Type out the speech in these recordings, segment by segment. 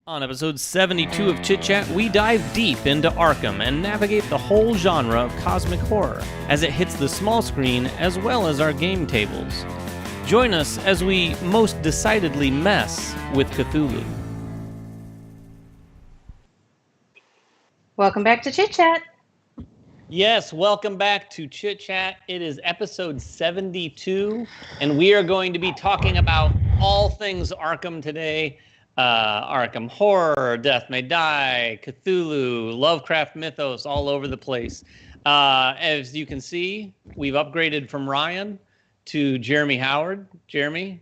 On episode 72 of Chit Chat, we dive deep into Arkham and navigate the whole genre of cosmic horror as it hits the small screen as well as our game tables. Join us as we most decidedly mess with Cthulhu. Welcome back to Chit Chat. Yes, welcome back to Chit Chat. It is episode 72, and we are going to be talking about all things Arkham today. Arkham Horror, Death May Die, Cthulhu, Lovecraft mythos, all over the place. As you can see, we've upgraded from Ryan to Jeremy Howard. Jeremy?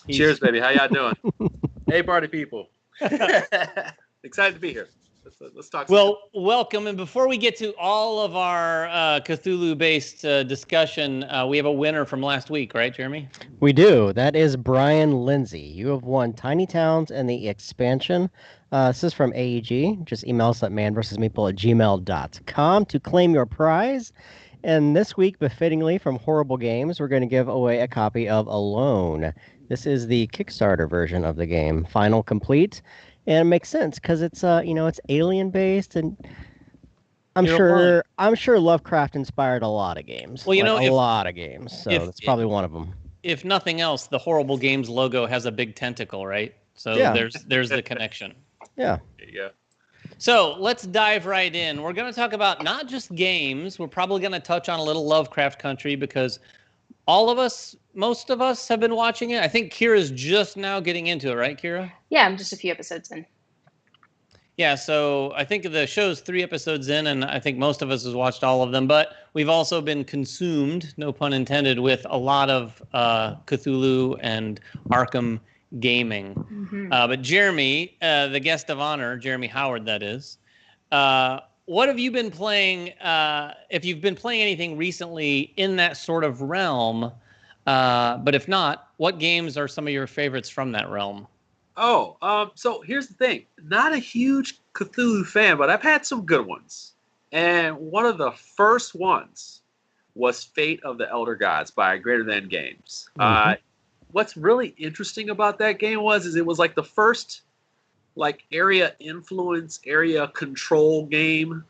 Cheers, baby. How y'all doing? Hey, party people. Excited to be here. Let's talk. Well, welcome. And before we get to all of our Cthulhu-based discussion, we have a winner from last week, right, Jeremy? We do. That is Brian Lindsay. You have won Tiny Towns and the expansion. This is from AEG. Just email us at manvsmeeple@gmail.com to claim your prize. And this week, befittingly from Horrible Games, we're going to give away a copy of Alone. This is the Kickstarter version of the game, Final Complete. And it makes sense because it's it's alien based, and I'm sure Lovecraft inspired a lot of games. Well, a lot of games. So that's probably one of them. If nothing else, the Horrible Games logo has a big tentacle, right? So yeah. there's the connection. Yeah. There you go. So let's dive right in. We're going to talk about not just games. We're probably going to touch on a little Lovecraft country because most of us have been watching it. I think Kira's just now getting into it, right, Kira? Yeah, I'm just a few episodes in. Yeah, so I think the show's 3 episodes in, and I think most of us has watched all of them. But we've also been consumed, no pun intended, with a lot of Cthulhu and Arkham gaming. Mm-hmm. But Jeremy, the guest of honor, Jeremy Howard, that is, what have you been playing? If you've been playing anything recently in that sort of realm, but if not, what games are some of your favorites from that realm? So here's the thing. Not a huge Cthulhu fan, but I've had some good ones. And one of the first ones was Fate of the Elder Gods by Greater Than Games. Mm-hmm. What's really interesting about that game is it was like the first area influence, area control game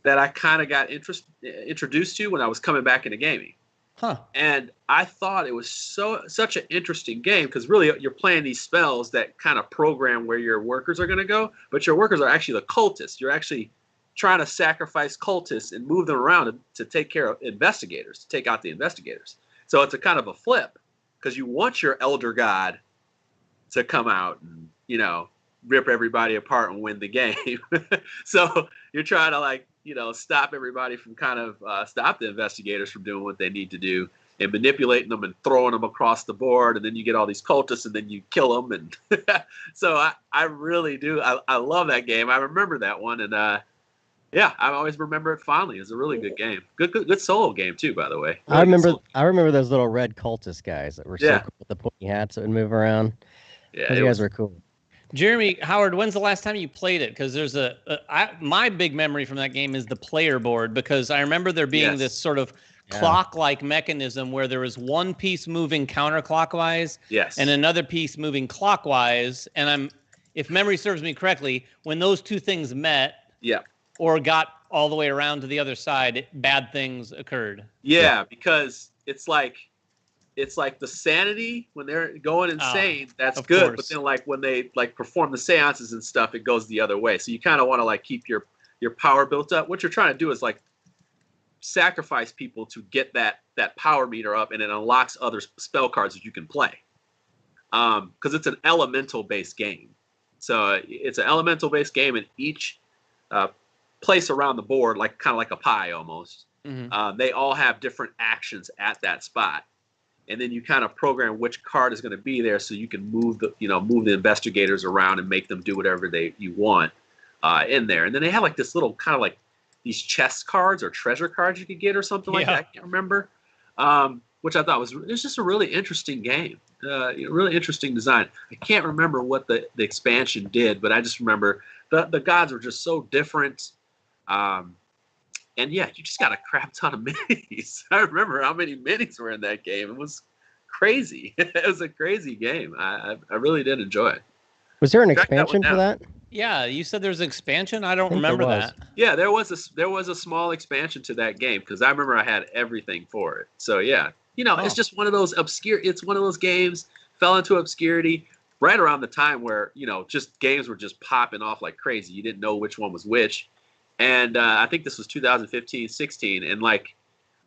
that I kind of got introduced to when I was coming back into gaming. Huh. And I thought it was such an interesting game because really you're playing these spells that kind of program where your workers are going to go, but your workers are actually the cultists. You're actually trying to sacrifice cultists and move them around to take care of investigators, to take out the investigators. So it's a kind of a flip because you want your elder god to come out and, rip everybody apart and win the game. So you're trying to stop everybody from stop the investigators from doing what they need to do and manipulating them and throwing them across the board. And then you get all these cultists and then you kill them. And so I really do. I love that game. I remember that one. And I always remember it fondly. It's a really good game. Good solo game too, by the way. I remember those little red cultist guys that were so cool with the pointy hats that would move around. Yeah, those guys were cool. Jeremy Howard, when's the last time you played it? Because there's my big memory from that game is the player board, because I remember there being this sort of clock-like mechanism where there was one piece moving counterclockwise and another piece moving clockwise. And if memory serves me correctly, when those two things met or got all the way around to the other side, bad things occurred. Yeah, because it's like the sanity when they're going insane, that's good. Course. But then when they perform the seances and stuff, it goes the other way. So you kind of want to keep your power built up. What you're trying to do is sacrifice people to get that power meter up, and it unlocks other spell cards that you can play. Because it's an elemental based game. So it's an elemental based game, and each place around the board, kind of like a pie almost, they all have different actions at that spot. And then you kind of program which card is going to be there, so you can move the investigators around and make them do whatever you want in there. And then they have this little kind of these chest cards or treasure cards you could get or something like that. I can't remember, which I thought was just a really interesting game. Really interesting design. I can't remember what the expansion did, but I just remember the gods were just so different. And you just got a crap ton of minis. I remember how many minis were in that game. It was crazy. It was a crazy game. I really did enjoy it. Was there an expansion for that? Yeah, you said there's an expansion. I don't remember that. Yeah, there was a small expansion to that game because I remember I had everything for it. So yeah, it's just one of those obscure. It's one of those games fell into obscurity right around the time where just games were just popping off like crazy. You didn't know which one was which, and I think this was 2015, 16, and I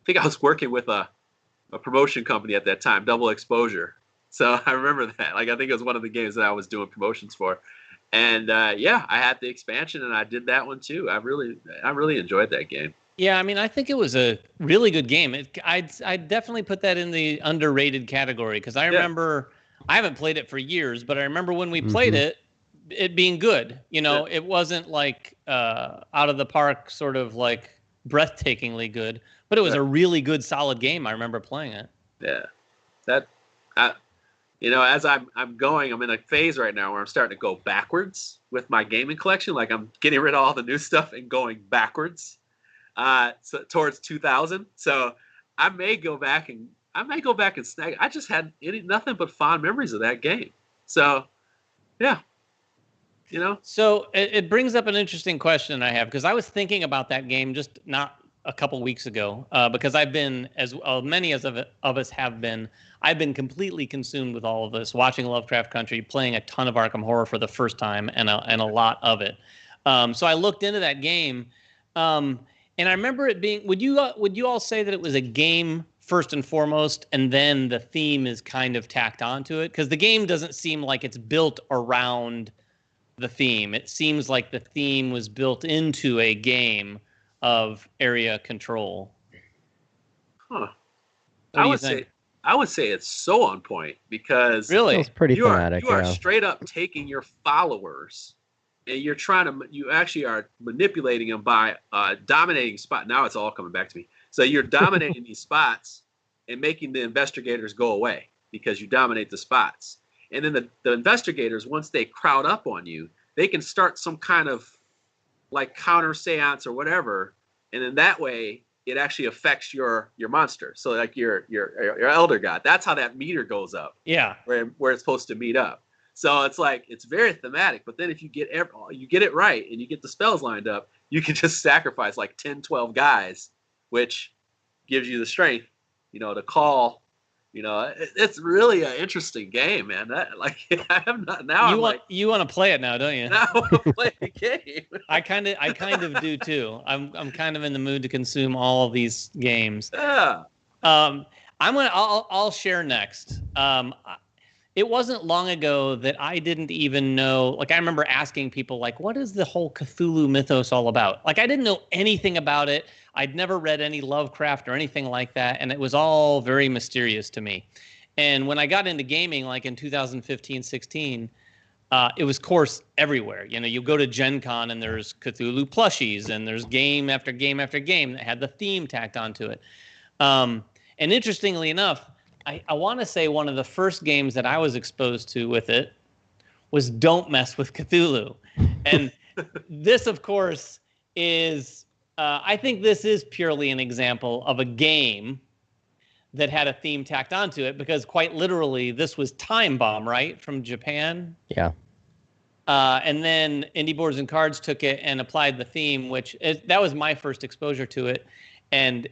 think I was working with a promotion company at that time, Double Exposure. So I remember that. I think it was one of the games that I was doing promotions for. And I had the expansion, and I did that one too. I really enjoyed that game. Yeah, I mean, I think it was a really good game. I'd definitely put that in the underrated category because I remember I haven't played it for years, but I remember when we played it being good. It wasn't out of the park, sort of breathtakingly good, but it was a really good, solid game. I remember playing it. Yeah, as I'm in a phase right now where I'm starting to go backwards with my gaming collection. I'm getting rid of all the new stuff and going backwards towards 2000. So I may go back and snag. I just had nothing but fond memories of that game. So yeah, So it brings up an interesting question I have because I was thinking about that game just not a couple weeks ago because I've been, as many of us have been, I've been completely consumed with all of this, watching Lovecraft Country, playing a ton of Arkham Horror for the first time, and a lot of it. So I looked into that game, and I remember it being. Would you all say that it was a game first and foremost, and then the theme is kind of tacked onto it? Because the game doesn't seem like it's built around the theme. It seems like the theme was built into a game of area control. Huh. I would say it's so on point because really it's pretty thematic. You are straight up taking your followers and you actually are manipulating them by dominating spot. Now it's all coming back to me. So you're dominating these spots and making the investigators go away because you dominate the spots. And then the investigators, once they crowd up on you, they can start some kind of counter seance or whatever, and then that way it actually affects your monster. So your elder god. That's how that meter goes up. Yeah. Where it's supposed to meet up. So it's very thematic. But then if you get it right and you get the spells lined up, you can just sacrifice 10, 12 guys, which gives you the strength, to call. It's really an interesting game, man. I am not now. You want to play it now, don't you? Now I want to play the game. I kind of do too. I'm kind of in the mood to consume all of these games. Yeah. I'll share next. It wasn't long ago that I didn't even know. I remember asking people what is the whole Cthulhu mythos all about? I didn't know anything about it. I'd never read any Lovecraft or anything like that, and it was all very mysterious to me. And when I got into gaming, in 2015, 16, it was course everywhere. You go to Gen Con and there's Cthulhu plushies, and there's game after game after game that had the theme tacked onto it. And interestingly enough, I want to say one of the first games that I was exposed to with it was Don't Mess with Cthulhu. And this, of course, is... I think this is purely an example of a game that had a theme tacked onto it because quite literally this was Time Bomb, right? From Japan. Yeah. And then Indie Boards and Cards took it and applied the theme, that was my first exposure to it. And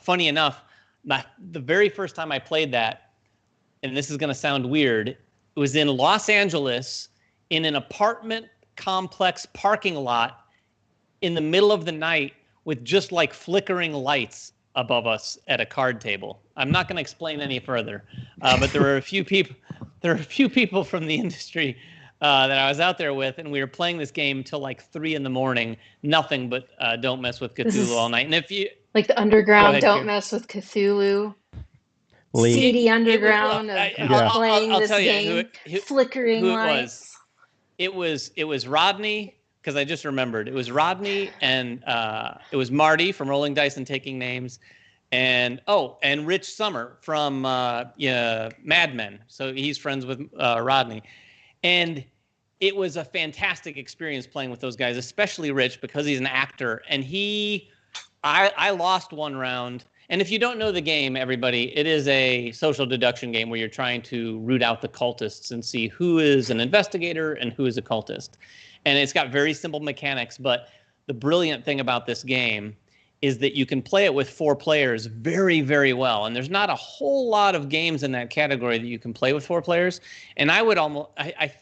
funny enough, the very first time I played that, and this is going to sound weird, it was in Los Angeles in an apartment complex parking lot in the middle of the night with just flickering lights above us at a card table. I'm not going to explain any further, but there were a few people from the industry that I was out there with, and we were playing this game till 3 a.m. Nothing but Don't Mess with Cthulhu all night. And if you the underground Don't Mess with Cthulhu, seedy underground of playing this game, flickering lights. It was Rodney. Because I just remembered. It was Rodney and it was Marty from Rolling Dice and Taking Names. And Rich Summer from Mad Men. So he's friends with Rodney. And it was a fantastic experience playing with those guys, especially Rich because he's an actor. And I lost one round. And if you don't know the game, everybody, it is a social deduction game where you're trying to root out the cultists and see who is an investigator and who is a cultist. And it's got very simple mechanics, but the brilliant thing about this game is that you can play it with 4 players very, very well. And there's not a whole lot of games in that category that you can play with 4 players. And I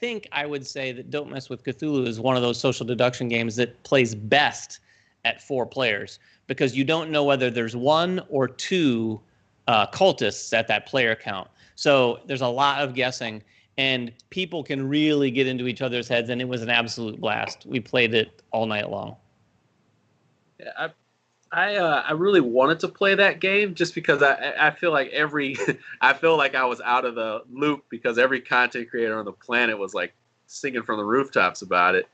think I would say that Don't Mess with Cthulhu is one of those social deduction games that plays best at 4 players, because you don't know whether there's 1 or 2 cultists at that player count. So there's a lot of guessing, and people can really get into each other's heads, and it was an absolute blast. We played it all night long. Yeah, I really wanted to play that game just because I feel like I feel like I was out of the loop because every content creator on the planet was like singing from the rooftops about it,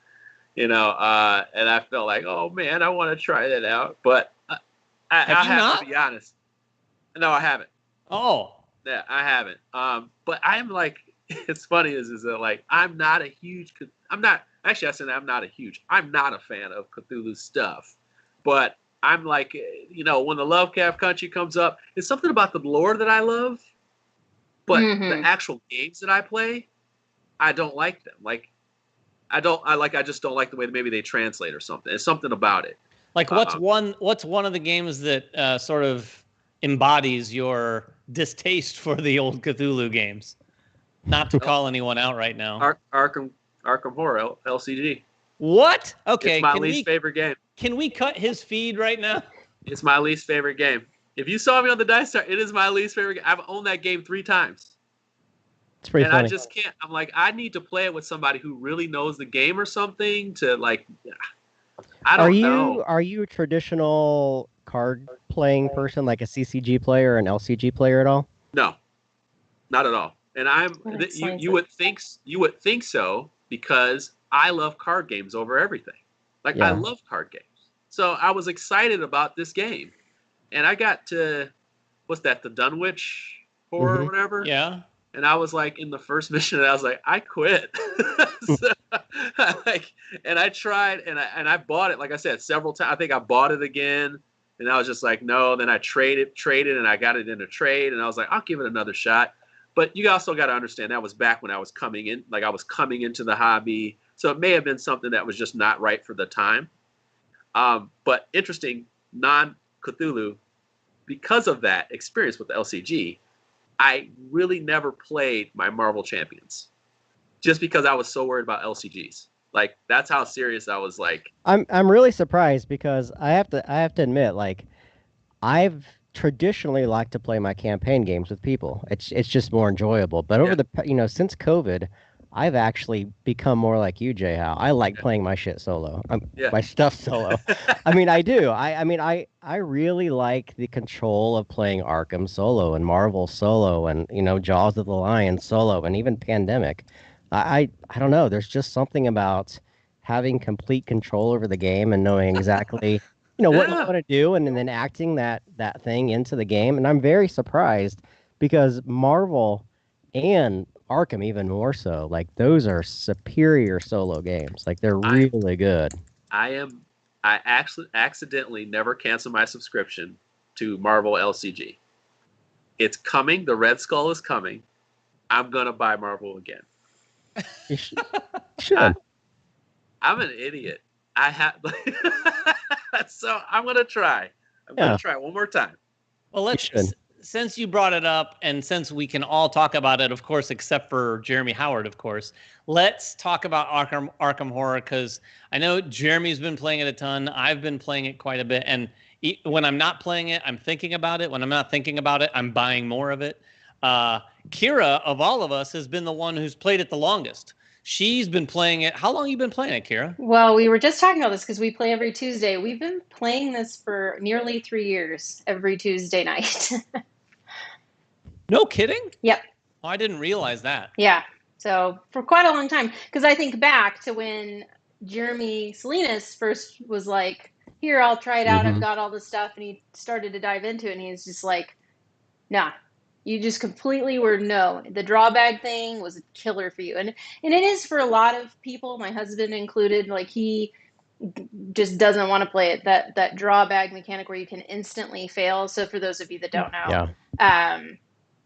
and I felt like, oh man, I want to try that out, but I have to be honest. No, I haven't. Oh, yeah, I haven't. But I'm like, it's funny is that like I'm not a fan of Cthulhu stuff, but I'm like, when the Lovecraft Country comes up, it's something about the lore that I love, but the actual games that I play, I don't like them. Like, I just don't like the way that maybe they translate or something. It's something about it. Like, what's one of the games that sort of embodies your distaste for the old Cthulhu games? Not to call anyone out right now. Arkham Horror LCG. What? Okay. It's my least favorite game. Can we cut his feed right now? It's my least favorite game. If you saw me on the Dice Star, it is my least favorite game. I've owned that game 3 times. It's pretty funny. I just can't. I'm like, I need to play it with somebody who really knows the game or something to like. I don't know. Are you a traditional card playing person, like a CCG player or an LCG player at all? No, not at all. And you would think so because I love card games over everything. Like, I love card games. So I was excited about this game. And I got to, what's that, the Dunwich Horror or whatever? Yeah. And I was like, in the first mission, and I was like, I quit. And I tried, and I bought it, like I said, several times. I think I bought it again, and I was just like, no. Then I traded, and I got it in a trade, and I was like, I'll give it another shot. But you also got to understand, that was back when I was coming in, like I was coming into the hobby. So it may have been something that was just not right for the time. But interesting, non-Cthulhu, because of that experience with the LCG, I really never played my Marvel Champions, just because I was so worried about LCGs. Like, that's how serious I was. Like, I'm really surprised because I have to admit, like, I've traditionally liked to play my campaign games with people. It's just more enjoyable. But over since COVID, I've actually become more like you, Jay. How I like playing my shit solo, my stuff solo. I mean, I do. I really like the control of playing Arkham solo and Marvel solo and Jaws of the Lion solo and even Pandemic. I don't know. There's just something about having complete control over the game and knowing exactly what you want to do and then acting that thing into the game. And I'm very surprised because Marvel and Arkham even more so, like, those are superior solo games. Like, they're really good. I actually accidentally never canceled my subscription to Marvel LCG. It's coming. The Red Skull is coming. I'm gonna buy Marvel again. You should. I'm an idiot. I have so I'm gonna try. I'm gonna try one more time. Well, since you brought it up, and since we can all talk about it, of course, except for Jeremy Howard, of course, let's talk about Arkham Horror, because I know Jeremy's been playing it a ton. I've been playing it quite a bit, and when I'm not playing it, I'm thinking about it. When I'm not thinking about it, I'm buying more of it. Kira, of all of us, has been the one who's played it the longest. She's been playing it. How long have you been playing it, Kira? Well, we were just talking about this because we play every Tuesday. We've been playing this for nearly 3 years, every Tuesday night. No kidding? Yep. Oh, I didn't realize that. Yeah. So for quite a long time, because I think back to when Jeremy Salinas first was like, here, I'll try it out. I've got all this stuff. And he started to dive into it. And he's just like, nah, you just completely were no. The drawbag thing was a killer for you. And it is for a lot of people, my husband included. Like, he just doesn't want to play it. That draw bag mechanic where you can instantly fail. So for those of you that don't know,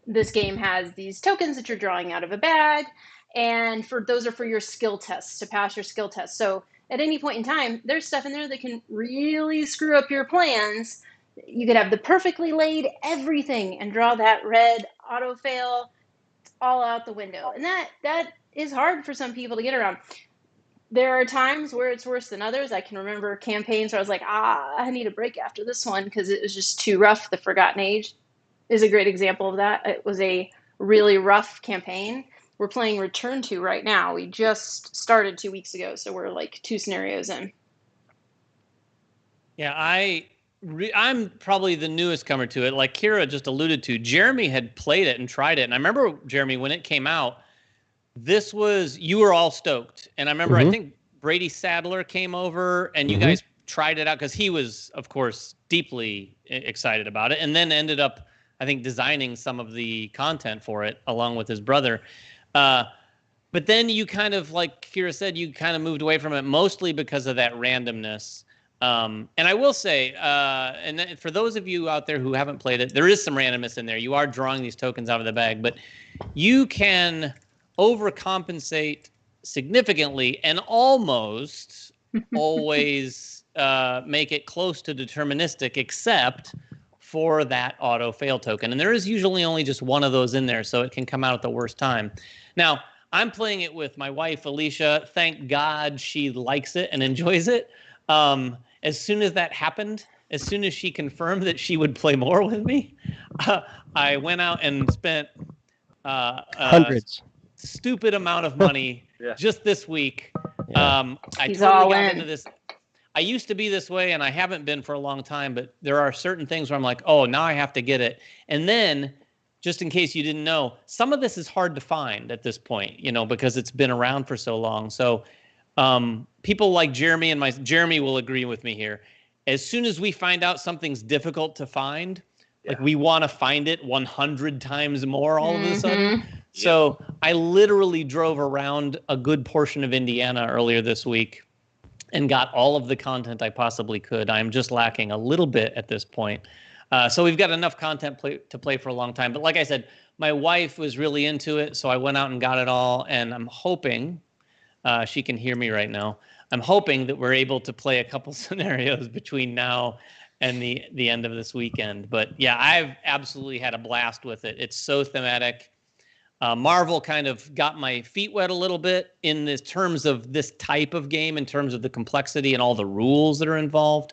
this game has these tokens that you're drawing out of a bag, and those are for your skill tests, to pass your skill test. So at any point in time, there's stuff in there that can really screw up your plans. You could have the perfectly laid everything and draw that red auto fail. It's all out the window, and that is hard for some people to get around. There are times where it's worse than others. I can remember campaigns where I was like, I need a break after this one because it was just too rough. The Forgotten Age is a great example of that. It was a really rough campaign. We're playing Return to right now. We just started 2 weeks ago, so we're like 2 scenarios in. Yeah, I'm probably the newest comer to it. Like Kira just alluded to, Jeremy had played it and tried it. And I remember, Jeremy, when it came out, you were all stoked. And I remember, I think Brady Sadler came over and you guys tried it out because he was, of course, deeply excited about it. And then ended up, I think, designing some of the content for it along with his brother. But then you kind of, like Kira said, you kind of moved away from it mostly because of that randomness. And I will say, and for those of you out there who haven't played it, there is some randomness in there. You are drawing these tokens out of the bag, but you can overcompensate significantly and almost always make it close to deterministic, except for that auto fail token. And there is usually only just one of those in there, so it can come out at the worst time. Now, I'm playing it with my wife, Alicia. Thank God she likes it and enjoys it. As soon as that happened, as soon as she confirmed that she would play more with me, I went out and spent hundreds. Stupid amount of money just this week. I He's totally got into this. I used to be this way, and I haven't been for a long time, but there are certain things where I'm like, oh, now I have to get it. And then, just in case you didn't know, some of this is hard to find at this point, because it's been around for so long. So people like Jeremy and Jeremy will agree with me here. As soon as we find out something's difficult to find, like we want to find it 100 times more all of a sudden. So I literally drove around a good portion of Indiana earlier this week and got all of the content I possibly could. I'm just lacking a little bit at this point. So we've got enough content to play for a long time. But like I said, my wife was really into it, so I went out and got it all. And I'm hoping, she can hear me right now, I'm hoping that we're able to play a couple scenarios between now and the end of this weekend. But yeah, I've absolutely had a blast with it. It's so thematic. Marvel kind of got my feet wet a little bit in this terms of this type of game, in terms of the complexity and all the rules that are involved.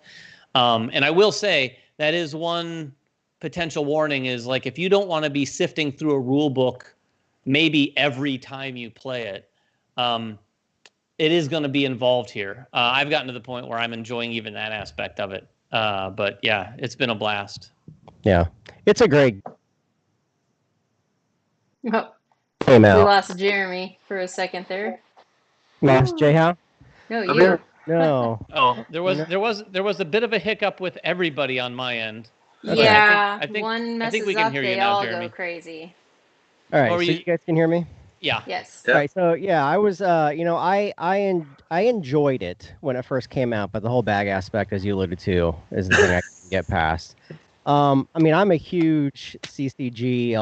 And I will say that is one potential warning is like, if you don't want to be sifting through a rule book, maybe every time you play it, it is going to be involved here. I've gotten to the point where I'm enjoying even that aspect of it. But yeah, it's been a blast. Yeah, it's a great. Oh, came out. We lost Jeremy for a second there. Lost Jayhow? No, you. No. Oh, there was a bit of a hiccup with everybody on my end. Yeah, I think one messes I think we can up, hear they you now, all Jeremy. go crazy. All right, so you guys can hear me? Yeah. Yes. All right, so yeah, I was, I enjoyed it when it first came out, but the whole bag aspect, as you alluded to, is the thing I can get past. I mean, I'm a huge CCG,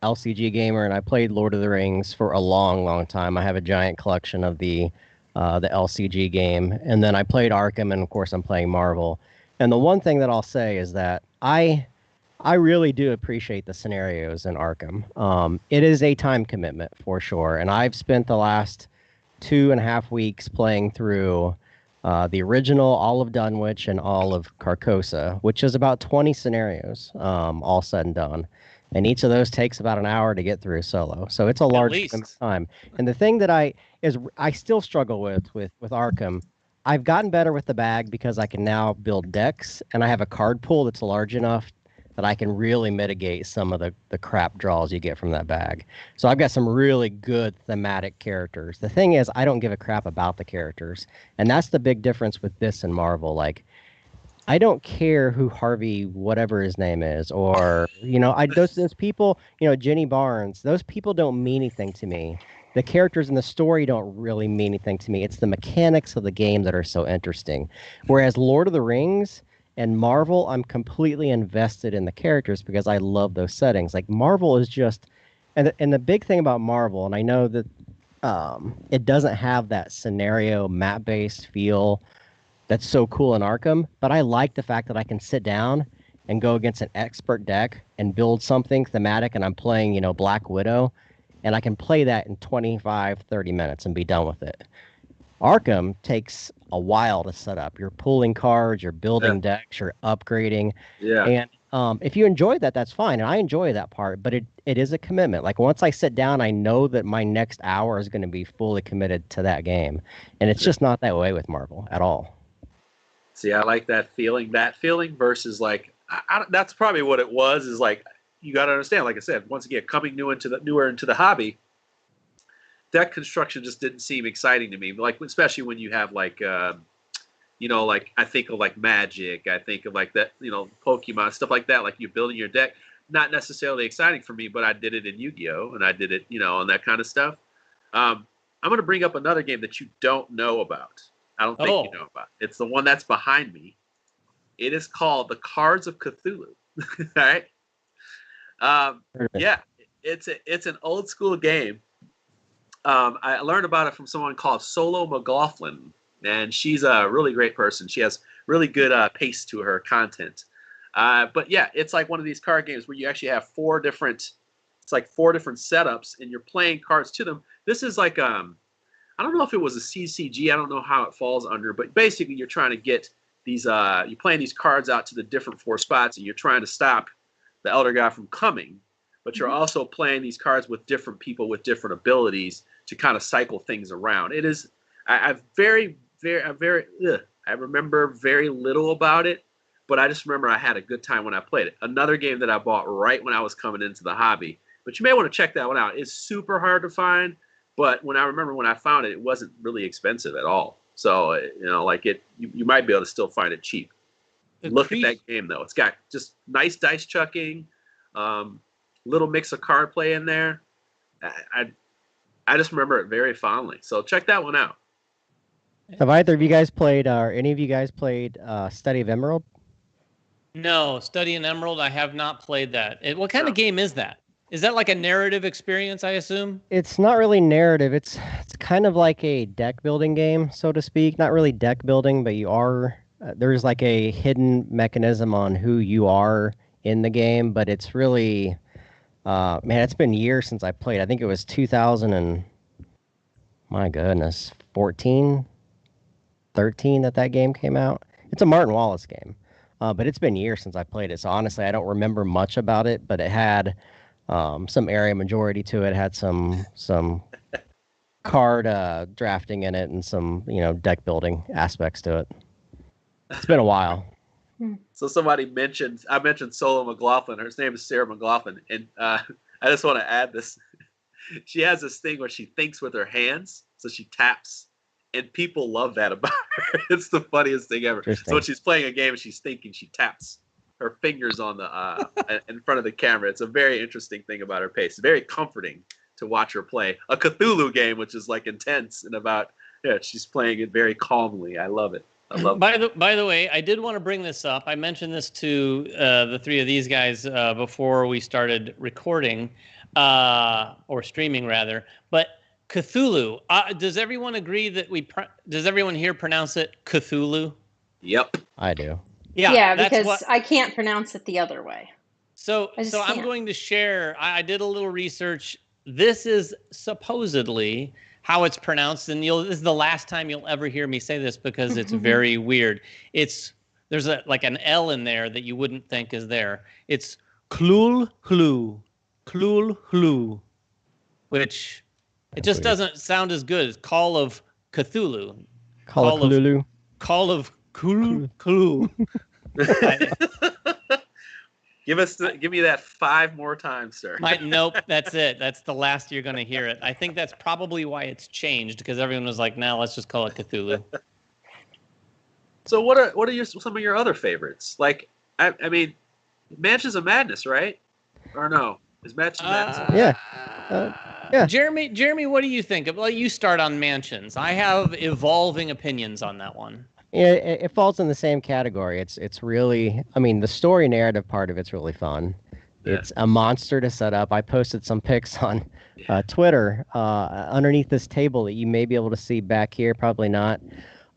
LCG gamer, and I played Lord of the Rings for a long, long time. I have a giant collection of the LCG game, and then I played Arkham, and of course, I'm playing Marvel. And the one thing that I'll say is that I really do appreciate the scenarios in Arkham. It is a time commitment for sure, and I've spent the last 2.5 weeks playing through the original, all of Dunwich and all of Carcosa, which is about 20 scenarios, all said and done. And each of those takes about an hour to get through solo. So it's a large amount of time. And the thing that I still struggle with Arkham, I've gotten better with the bag because I can now build decks, and I have a card pool that's large enough that I can really mitigate some of the crap draws you get from that bag. So I've got some really good thematic characters. The thing is, I don't give a crap about the characters. And that's the big difference with this and Marvel. Like, I don't care who Harvey, whatever his name is, or, those people, Jenny Barnes, those people don't mean anything to me. The characters and the story don't really mean anything to me. It's the mechanics of the game that are so interesting. Whereas Lord of the Rings and Marvel, I'm completely invested in the characters because I love those settings. Like Marvel is just, and the big thing about Marvel, and I know that it doesn't have that scenario map-based feel that's so cool in Arkham, but I like the fact that I can sit down and go against an expert deck and build something thematic, and I'm playing, Black Widow, and I can play that in 25, 30 minutes and be done with it. Arkham takes a while to set up. You're pulling cards, you're building decks, you're upgrading. Yeah. And if you enjoy that, that's fine. And I enjoy that part, but it is a commitment. Like once I sit down, I know that my next hour is going to be fully committed to that game. And it's just not that way with Marvel at all. See, I like that feeling. That feeling versus like, that's probably what it was, is like, you got to understand, like I said, once again, coming newer into the hobby, deck construction just didn't seem exciting to me. Like, especially when you have like, like I think of like Magic, I think of like that, Pokemon, stuff like that. Like you're building your deck, not necessarily exciting for me, but I did it in Yu-Gi-Oh! And I did it, and that kind of stuff. I'm going to bring up another game that you don't know about. I don't think you know about. It's the one that's behind me. It is called the Cards of Cthulhu. All right. Yeah, it's an old school game. I learned about it from someone called Mclaughlin, and she's a really great person. She has really good pace to her content. But yeah, it's like one of these card games where you actually have four different setups, and you're playing cards to them. This is like I don't know if it was a CCG. I don't know how it falls under, but basically you're trying to get these. You're playing these cards out to the different four spots, and you're trying to stop the Elder God from coming. But you're also playing these cards with different people with different abilities to kind of cycle things around. It is. I remember very little about it, but I just remember I had a good time when I played it. Another game that I bought right when I was coming into the hobby, but you may want to check that one out. It's super hard to find, but when I found it, it wasn't really expensive at all. So, you might be able to still find it cheap. Look at that game, though. It's got just nice dice chucking, little mix of card play in there. I just remember it very fondly. So check that one out. Have either of you guys played, or any of you guys played Study of Emerald? No, Study in Emerald, I have not played that. What kind of game is that? Is that like a narrative experience, I assume? It's not really narrative. It's kind of like a deck building game, so to speak. Not really deck building, but you are... there's like a hidden mechanism on who you are in the game, but it's really... it's been years since I played. I think it was 14, 13 that game came out. It's a Martin Wallace game, but it's been years since I played it. So honestly, I don't remember much about it, but it had some area majority to it. It had some card drafting in it and some deck building aspects to it. It's been a while. So I mentioned Mclaughlin. Her name is Sarah Mclaughlin, and I just want to add this. She has this thing where she thinks with her hands, so she taps, and people love that about her. It's the funniest thing ever. So when she's playing a game and she's thinking, she taps her fingers on the in front of the camera. It's a very interesting thing about her pace. It's very comforting to watch her play a Cthulhu game, which is like intense and she's playing it very calmly. I love it. By the way, I did want to bring this up. I mentioned this to the three of these guys before we started recording, or streaming rather. But Cthulhu, does everyone agree that does everyone here pronounce it Cthulhu? Yep, I do. Yeah, because I can't pronounce it the other way. So I'm going to share. I did a little research. This is supposedly how it's pronounced, and this is the last time you'll ever hear me say this because it's very weird. There's like an L in there that you wouldn't think is there. It's Cthulhu, which it just doesn't sound as good as Call of Cthulhu. Call of Cthulhu. Call of Cthulhu. Give me that 5 more times, sir. Nope, that's it. That's the last you're going to hear it. I think that's probably why it's changed, because everyone was like, "Now let's just call it Cthulhu." So what are some of your other favorites? Like, I mean, Mansions of Madness, right? Or no? Is Mansions of Madness? Yeah. Yeah. Jeremy, what do you think? Well, you start on mansions. I have evolving opinions on that one. Yeah, it falls in the same category. It's really, I mean, the story narrative part of it's really fun. Yeah. It's a monster to set up. I posted some pics on Twitter underneath this table that you may be able to see back here, probably not.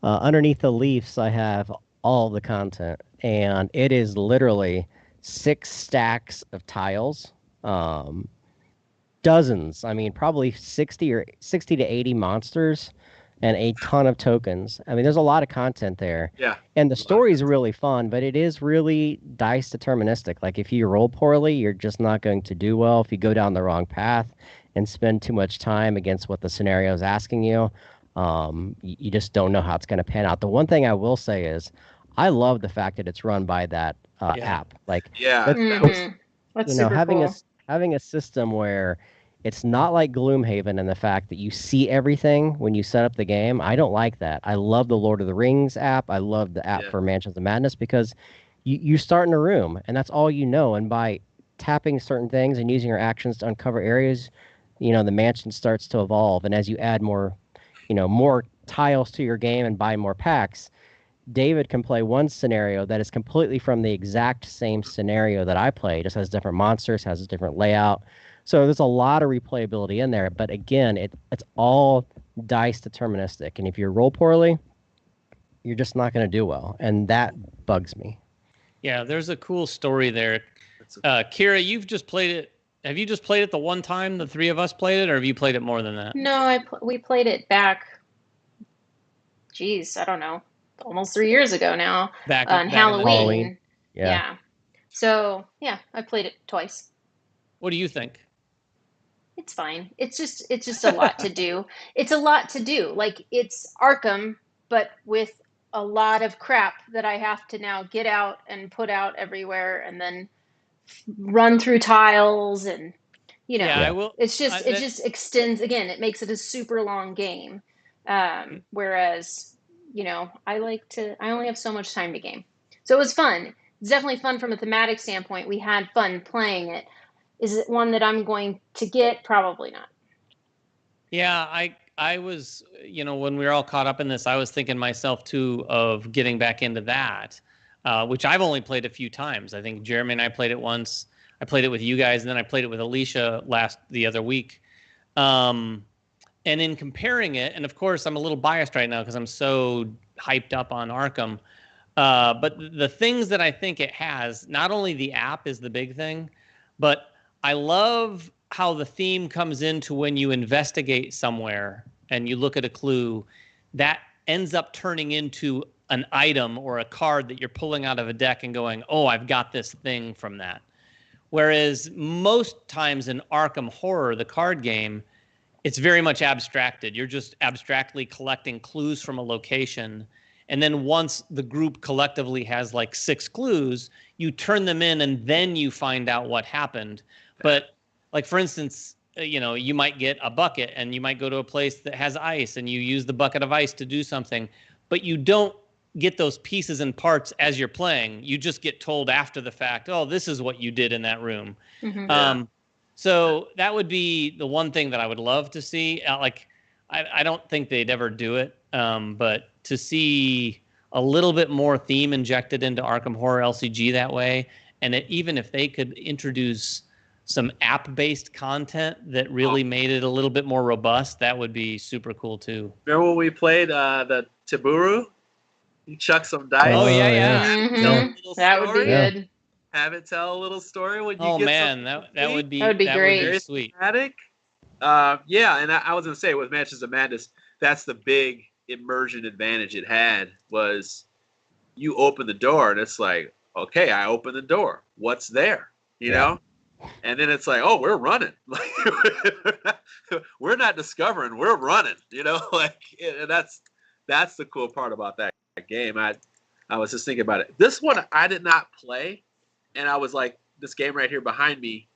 Underneath the Leafs, I have all the content, and it is literally 6 stacks of tiles, dozens. I mean, probably 60 to 80 monsters, and a ton of tokens. I mean, there's a lot of content there. Yeah. And the story is really fun, but it is really dice deterministic. Like, if you roll poorly, you're just not going to do well. If you go down the wrong path and spend too much time against what the scenario is asking you, you just don't know how it's going to pan out. The one thing I will say is, I love the fact that it's run by that app. Like, That's super cool. Having a system where it's not like Gloomhaven and the fact that you see everything when you set up the game. I don't like that. I love the Lord of the Rings app. I love the app for Mansions of Madness, because you start in a room and that's all you know. And by tapping certain things and using your actions to uncover areas, the mansion starts to evolve. And as you add more tiles to your game and buy more packs, David can play one scenario that is completely from the exact same scenario that I play. It just has different monsters, has a different layout. So there's a lot of replayability in there. But again, it's all dice deterministic. And if you roll poorly, you're just not going to do well. And that bugs me. Yeah, there's a cool story there. Kira, you've just played it. Have you just played it the one time the three of us played it, or have you played it more than that? No, we played it back, I don't know, almost 3 years ago now. Back on Halloween. Yeah. So, yeah, I played it twice. What do you think? It's fine. It's just a lot to do. It's a lot to do. Like, it's Arkham, but with a lot of crap that I have to now get out and put out everywhere, and then run through tiles, and I will. It just extends. Again, it makes it a super long game. Whereas, I only have so much time to game. So it was fun. It's definitely fun from a thematic standpoint. We had fun playing it. Is it one that I'm going to get? Probably not. Yeah, I was, when we were all caught up in this, I was thinking myself too of getting back into that, which I've only played a few times. I think Jeremy and I played it once. I played it with you guys, and then I played it with Alicia the other week. And in comparing it, and of course I'm a little biased right now because I'm so hyped up on Arkham, but the things that I think it has, not only the app is the big thing, but I love how the theme comes into when you investigate somewhere and you look at a clue that ends up turning into an item or a card that you're pulling out of a deck and going, oh, I've got this thing from that. Whereas most times in Arkham Horror, the card game, it's very much abstracted. You're just abstractly collecting clues from a location. And then once the group collectively has like 6 clues, you turn them in and then you find out what happened. But like, for instance, you might get a bucket and you might go to a place that has ice and you use the bucket of ice to do something, but you don't get those pieces and parts as you're playing. You just get told after the fact, oh, this is what you did in that room. Mm-hmm. So that would be the one thing that I would love to see. I don't think they'd ever do it, but to see a little bit more theme injected into Arkham Horror LCG that way, and even if they could introduce some app-based content that really made it a little bit more robust, that would be super cool too. Remember when we played the Taburu? You chuck some dice. Oh yeah. Mm-hmm. That would be good. Have it tell a little story when you get. Oh man, that would be great. Would be sweet. And I was gonna say with Mansions of Madness, that's the big immersion advantage it had, was you open the door and it's like, okay, I open the door. What's there? You know? And then it's like, oh, we're running. We're not discovering, we're running. And that's the cool part about that game. I was just thinking about it. This one I did not play, and I was like, this game right here behind me.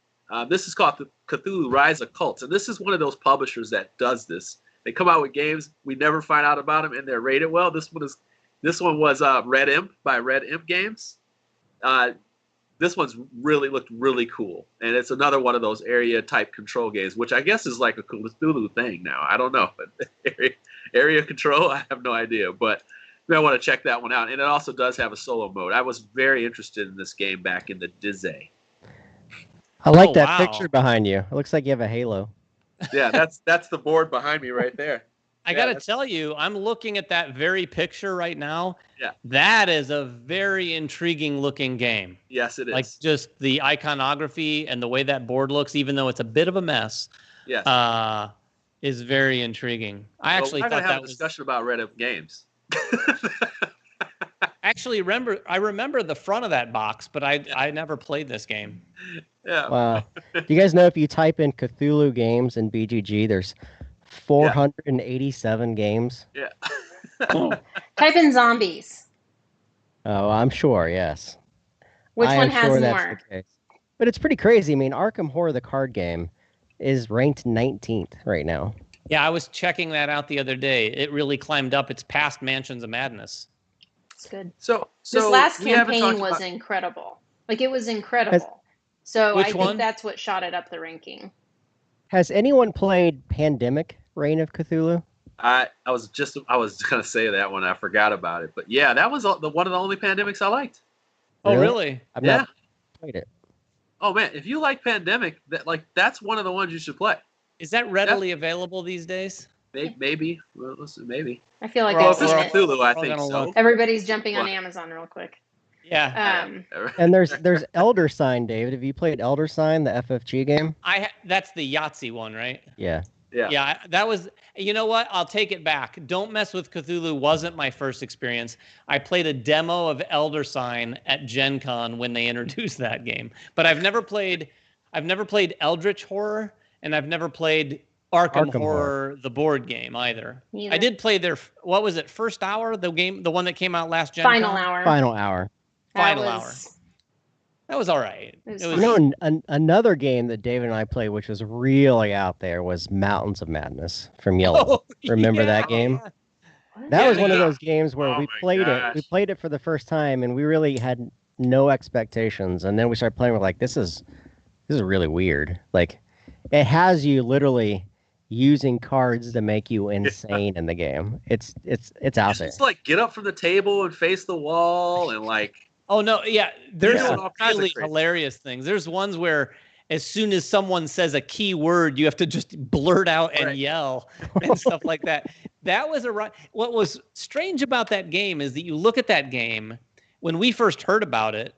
This is called Cthulhu: Rise of Cults, and this is one of those publishers that does this. They come out with games, we never find out about them, and they're rated well. This one was Red Imp by Red Imp Games. The this one's really looked really cool, and it's another one of those area type control games, which I guess is like a Cthulhu thing now. I don't know, but area control, I have no idea, but I want to check that one out. And it also does have a solo mode. I was very interested in this game back in the Dizzy. I like that picture behind you. It looks like you have a halo. Yeah, that's the board behind me right there. I got to tell you, I'm looking at that very picture right now. Yeah. That is a very intriguing looking game. Yes, it is. Like just the iconography and the way that board looks, even though it's a bit of a mess, is very intriguing. I actually thought that was... We're going to have a discussion about Reddit games. Actually, I remember the front of that box, but I never played this game. Yeah. Wow. Do you guys know if you type in Cthulhu games in BGG, there's 487 games? Yeah. Type in zombies. Oh, I'm sure, yes. Which one has more? That's the case. But it's pretty crazy. I mean, Arkham Horror, the card game, is ranked 19th right now. Yeah, I was checking that out the other day. It really climbed up. It's past Mansions of Madness. It's good. So this last campaign was incredible. Like, it was incredible. I think that's what shot it up the ranking. Has anyone played Pandemic Reign of Cthulhu? I was gonna say that one. I forgot about it, but yeah, that was one of the only Pandemics I liked. Oh, really? I've not played it. Oh man, if you like Pandemic, that's one of the ones you should play. Is that readily available these days? Maybe. Well, listen, maybe. I feel like I've seen it. Cthulhu, I think so. Look. Everybody's jumping on Amazon real quick. Yeah. And there's Elder Sign, David. Have you played Elder Sign, the FFG game? That's the Yahtzee one, right? Yeah. Yeah, that was, you know what? I'll take it back. Don't Mess with Cthulhu wasn't my first experience. I played a demo of Elder Sign at Gen Con when they introduced that game. But I've never played Eldritch Horror, and I've never played Arkham Horror, the board game either. Neither. I did play their, what was it, First Hour, the one that came out last Gen Final Con? Hour. Final Hour. That was all right. Another game that David and I played, which was really out there, was Mountains of Madness from Yellow. Oh, Remember that game? That was one of those games where we played gosh. it. We played it for the first time, and we really had no expectations. And then we started playing. We're like, this is really weird. Like, it has you literally using cards to make you insane in the game. It's out there. It's like get up from the table and face the wall and like. Oh no, yeah. There's some all kinds of really crazy hilarious things. There's ones where as soon as someone says a key word, you have to just blurt out and yell and stuff like that. That was what was strange about that game is that you look at that game when we first heard about it,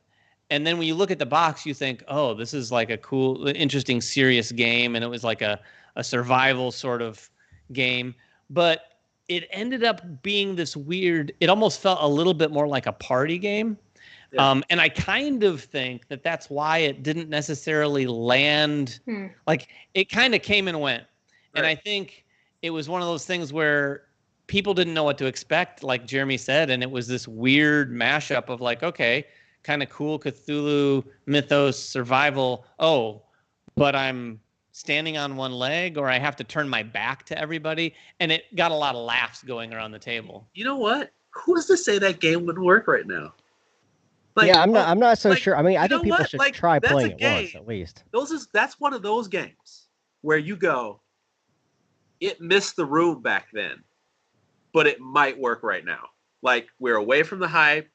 and then when you look at the box, you think, oh, this is like a cool, interesting, serious game, and it was like a survival sort of game. But it ended up being this weird, it almost felt a little bit more like a party game. Yeah. And I kind of think that that's why it didn't necessarily land. Like, it kind of came and went. Right. And I think it was one of those things where people didn't know what to expect, like Jeremy said, and it was this weird mashup of like, okay, kind of cool Cthulhu mythos survival. Oh, but I'm standing on one leg, or I have to turn my back to everybody. And it got a lot of laughs going around the table. You know what? Who's to say that game wouldn't work right now? Like, yeah, I'm not so sure. I mean, I think people should try playing it once at least. That's one of those games where you go, it missed the room back then, but it might work right now. Like, we're away from the hype.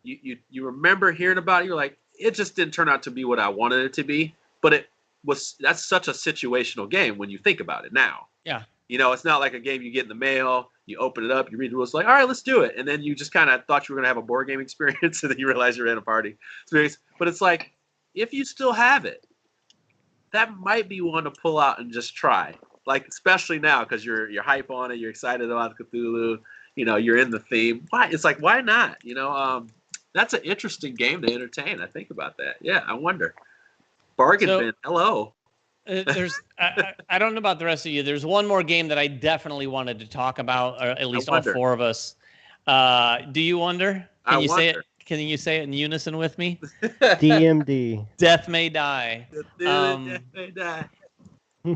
You remember hearing about it. You're like, it just didn't turn out to be what I wanted it to be. But that's such a situational game when you think about it now. Yeah. You know, it's not like a game you get in the mail, you open it up, you read the rules, like, all right, let's do it. And then you just kind of thought you were going to have a board game experience, and then you realize you're in a party experience. But it's like, if you still have it, that might be one to pull out and just try. Like, especially now, because you're hype on it, you're excited about Cthulhu, you know, you're in the theme. Why? It's like, why not? You know, that's an interesting game to entertain. I think about that. Yeah, I wonder. Bargain bin, hello. I don't know about the rest of you. There's one more game that I definitely wanted to talk about, or at least all four of us. Do you wonder? Can you say it? Can you say it in unison with me? DMD. Death May Die. Death May Die.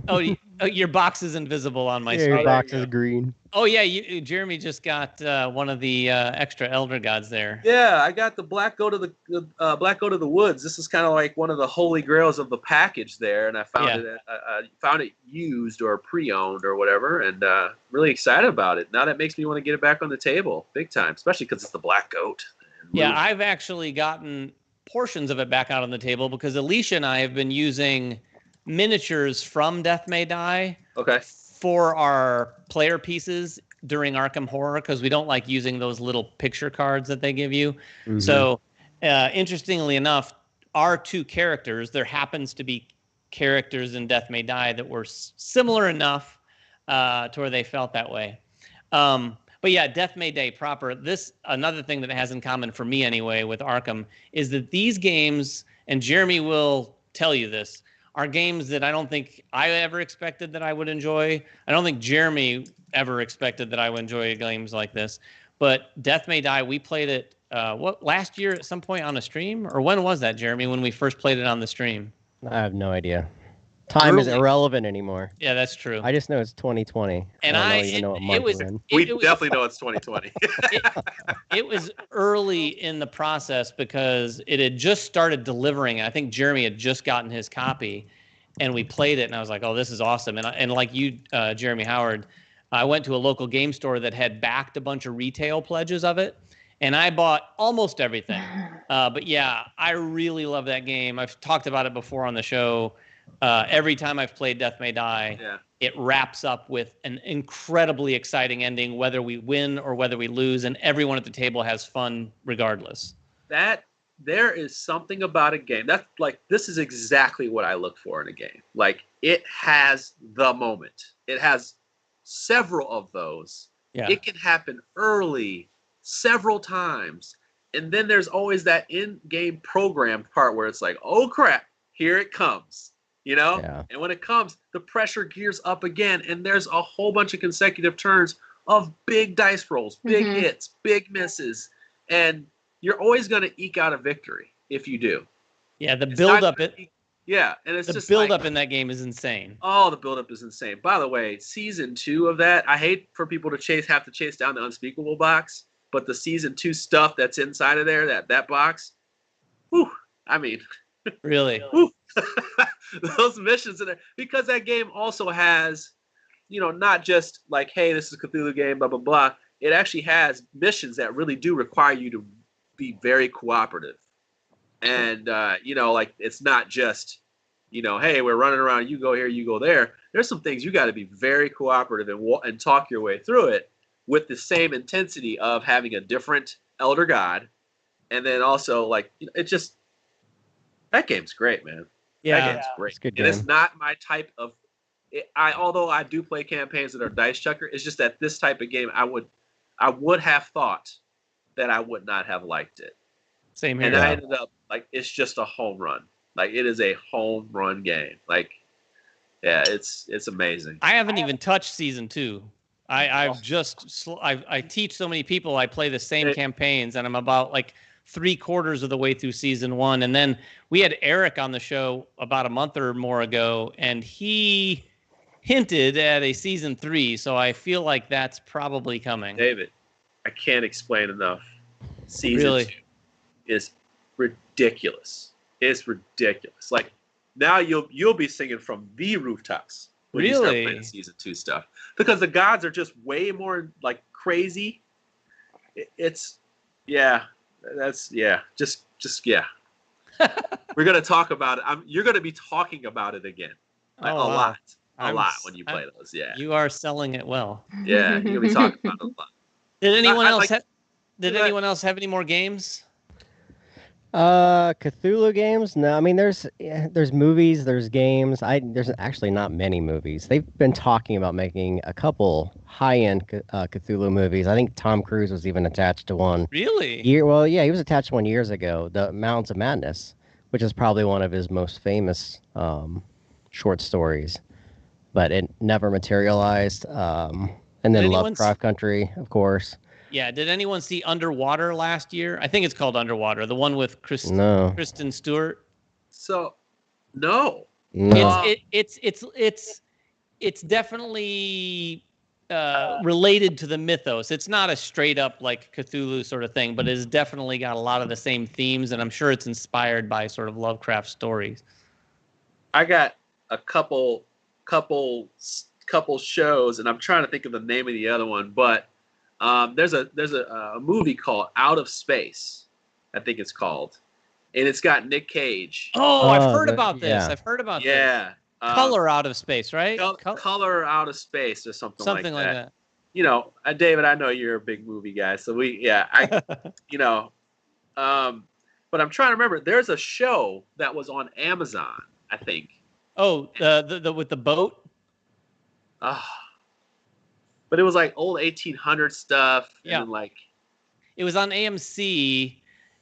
Oh, your box is invisible on my screen. Your box is green. Oh yeah, Jeremy just got one of the extra Elder Gods there. Yeah, I got the Black Goat of the Woods. This is kind of like one of the holy grails of the package there, and I found it used or pre-owned or whatever, and really excited about it. Now that makes me want to get it back on the table, big time, especially because it's the Black Goat. Yeah, I've actually gotten portions of it back out on the table because Alicia and I have been using miniatures from Death May Die for our player pieces during Arkham Horror because we don't like using those little picture cards that they give you. Mm-hmm. So interestingly enough, our two characters, there happens to be characters in Death May Die that were similar enough to where they felt that way. But yeah, Death May Die proper, another thing that it has in common for me anyway with Arkham is that these games, and Jeremy will tell you this, are games that I don't think I ever expected that I would enjoy. I don't think Jeremy ever expected that I would enjoy games like this. But Death May Die, we played it last year at some point on a stream? Or when was that, Jeremy, when we first played it on the stream? I have no idea. Time is irrelevant anymore. Yeah, that's true. I just know it's 2020. And I don't even know what month we're in. We definitely know it's 2020. It was early in the process because it had just started delivering. I think Jeremy had just gotten his copy, and we played it, and I was like, "Oh, this is awesome!" And like you, Jeremy Howard, I went to a local game store that had backed a bunch of retail pledges of it, and I bought almost everything. But yeah, I really love that game. I've talked about it before on the show. Every time I've played Death May Die, it wraps up with an incredibly exciting ending, whether we win or whether we lose, and everyone at the table has fun regardless. There is something about a game that's like, this is exactly what I look for in a game. Like, it has the moment. It has several of those. Yeah. It can happen early, several times, and then there's always that in-game program part where it's like, oh crap, here it comes. You know, and when it comes, the pressure gears up again, and there's a whole bunch of consecutive turns of big dice rolls, big hits, big misses, and you're always going to eke out a victory if you do. Yeah, the build-up. And it's the just build-up in that game is insane. Oh, the build-up is insane. By the way, season 2 of that, I hate for people to have to chase down the Unspeakable box, but the season 2 stuff that's inside of there, that box, whew, I mean, really. Whew. Those missions in there, because that game also has, not just like, hey, this is a Cthulhu game, blah blah blah. It actually has missions that really do require you to be very cooperative, and like, it's not just, hey, we're running around, you go here, you go there. There's some things you got to be very cooperative and talk your way through it with the same intensity of having a different elder god, and then also like, it just, that game's great, man. Yeah, that game's great. It's a good game. game. It's not my type of. Although I do play campaigns that are dice chucker, it's just that this type of game, I would have thought that I would not have liked it. Same here. And I ended up like, it's just a home run. Like, it is a home run game. Like, yeah, it's amazing. I haven't even touched season 2. I teach so many people. I play the same campaigns, and I'm about like 3/4 of the way through season 1. And then we had Eric on the show about a month or more ago, and he hinted at a season 3. So I feel like that's probably coming. David, I can't explain enough. Season 2 is ridiculous. It's ridiculous. Like, now you'll be singing from the rooftops when you start playing season 2 stuff, because the gods are just way more like crazy. It's We're gonna talk about it. You're gonna be talking about it again, like, a lot when you play those. Yeah, you are selling it well. Yeah, you're gonna be talking about it a lot. Did anyone else? Anyone else have any more games? Cthulhu games? No, I mean, there's movies, there's games. There's actually not many movies. They've been talking about making a couple high-end Cthulhu movies. I think Tom Cruise was even attached to one. Really? He was attached to one years ago, The Mountains of Madness, which is probably one of his most famous short stories. But it never materialized. And then Lovecraft Country, of course. Yeah, did anyone see Underwater last year? I think it's called Underwater, the one with Kristen Stewart. So, no. No. It's definitely related to the mythos. It's not a straight up like Cthulhu sort of thing, but it's definitely got a lot of the same themes, and I'm sure it's inspired by sort of Lovecraft stories. I got a couple shows, and I'm trying to think of the name of the other one, but there's a movie called Out of Space, I think it's called, and it's got Nick Cage. Oh, I've heard about this. Yeah. I've heard about this. Yeah. Color Out of Space, right? Color Out of Space or something like that. You know, David, I know you're a big movie guy, so you know, but I'm trying to remember. There's a show that was on Amazon, I think. Oh, the with the boat. But it was like old 1800 stuff. Yeah. And like, it was on AMC,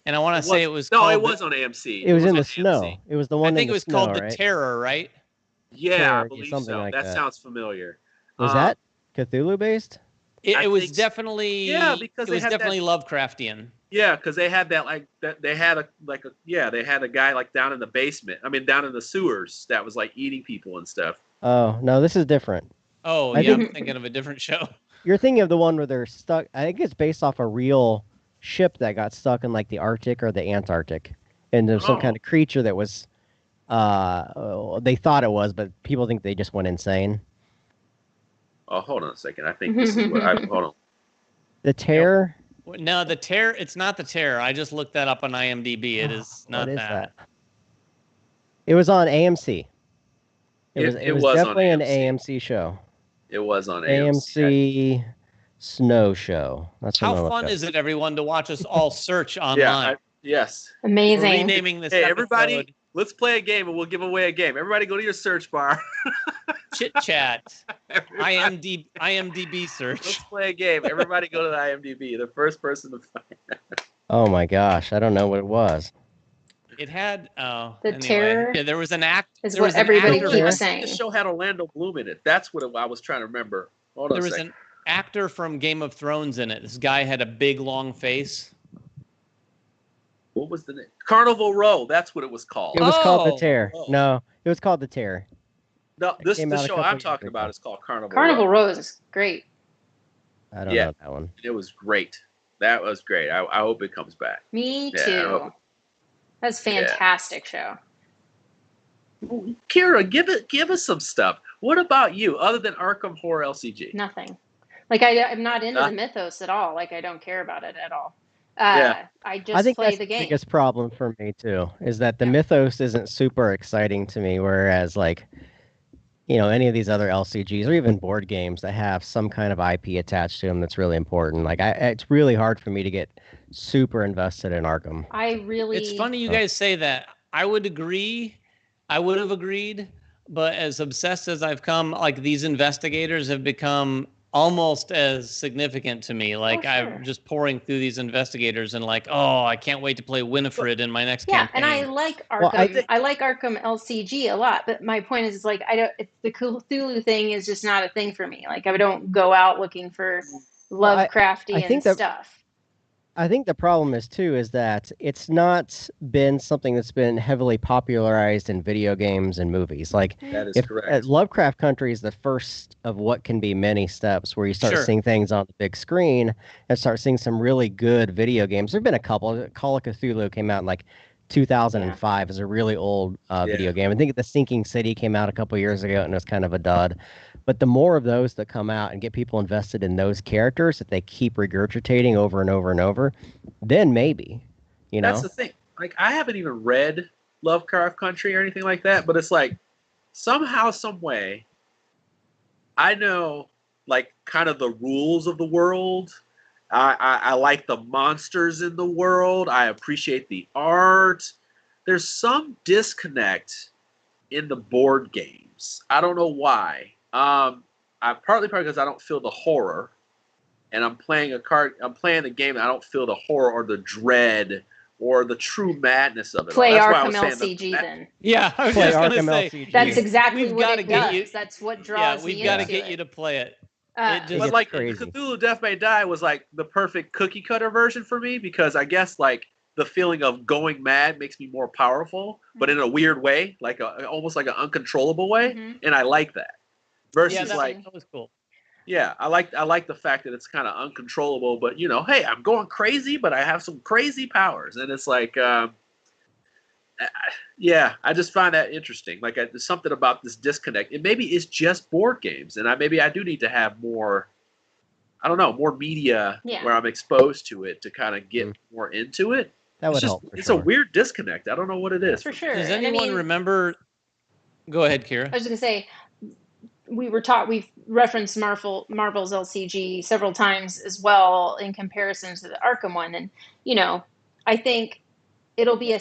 and I want to say it was. No, it was on AMC. It was in the snow. It was the one. I think it was called The Terror, right? Yeah, I believe so. Like that sounds familiar. Was that Cthulhu based? It was definitely. Yeah, because it was definitely Lovecraftian. Yeah, because they had that they had a guy like down in the basement. I mean, down in the sewers that was like eating people and stuff. Oh no, this is different. Oh yeah, I'm thinking of a different show. You're thinking of the one where they're stuck. I think it's based off a real ship that got stuck in like the Arctic or the Antarctic, and there's some kind of creature that was. They thought it was, but people think they just went insane. Oh, hold on a second. I think this is what hold on. The Terror? No, the Terror. It's not the Terror. I just looked that up on IMDb. It is not that. It was on AMC. It was definitely an AMC show. It was on AMC. AMC Snow Show. That's how fun is it, everyone, to watch us all search online? Yes. Amazing. We're renaming this. Hey, everybody. Let's play a game, and we'll give away a game. Everybody go to your search bar. Chit Chat. IMDb search. Let's play a game. Everybody go to the IMDb. The first person to find it. Oh, my gosh. I don't know what it was. It had... Terror? Yeah, there was an act... Is what everybody keeps saying. The show had Orlando Bloom in it. That's what I was trying to remember. Hold on a second. There was an actor from Game of Thrones in it. This guy had a big, long face. What was the name? Carnival Row. That's what it was called. It was called The Terror. No, it was called The Terror. No, the show I'm talking about is called Carnival Row. Carnival Row is great. I don't know that one. It was great. That was great. I hope it comes back. Me too. That's a fantastic show. Kira, give us some stuff. What about you, other than Arkham Horror LCG? Nothing. Like I'm not into the mythos at all. Like I don't care about it at all. I just play the game. The biggest problem for me too is that the mythos isn't super exciting to me, whereas like any of these other LCGs or even board games that have some kind of IP attached to them that's really important. Like it's really hard for me to get super invested in Arkham. It's funny you guys say that. I would agree. I would have agreed, but as obsessed as I've come, like these investigators have become almost as significant to me. Like I'm just pouring through these investigators and like, I can't wait to play Winifred in my next campaign. And I like Arkham. I like Arkham LCG a lot, but my point is like the Cthulhu thing is just not a thing for me. Like I don't go out looking for Lovecraftian stuff. I think the problem is that it's not been something that's been heavily popularized in video games and movies. Like that is correct. Lovecraft Country is the first of what can be many steps where you start seeing things on the big screen and start seeing some really good video games. There've been a couple. Call of Cthulhu came out in like 2005 is a really old video game. I think The Sinking City came out a couple years ago and it was kind of a dud. But the more of those that come out and get people invested in those characters that they keep regurgitating over and over and over, then maybe, That's the thing. Like, I haven't even read Lovecraft Country or anything like that, but it's like, somehow, some way, I know, like, kind of the rules of the world. I like the monsters in the world. I appreciate the art. There's some disconnect in the board games. I don't know why. I'm partly because I don't feel the horror, and I'm playing the game and I don't feel the horror or the dread or the true madness of it. Play Arkham LCG then. Yeah, I was just going to say LCG. That's exactly what it does. That's what draws me into it. We've got to get you to play it. But like crazy. Cthulhu Death May Die was like the perfect cookie cutter version for me because I guess like the feeling of going mad makes me more powerful, but in a weird way, like almost like an uncontrollable way, and I like that. Versus that was cool. Yeah, I like the fact that it's kind of uncontrollable, but hey, I'm going crazy, but I have some crazy powers, and it's like, yeah, I just find that interesting. Like, there's something about this disconnect. And maybe it's just board games, and maybe I do need to have more. I don't know, more media where I'm exposed to it to kind of get more into it. That would help. It's a weird disconnect. I don't know what it is. For sure. Does anyone remember? Go ahead, Kira. I was going to say, we've referenced Marvel's LCG several times as well in comparison to the Arkham one, and I think it'll be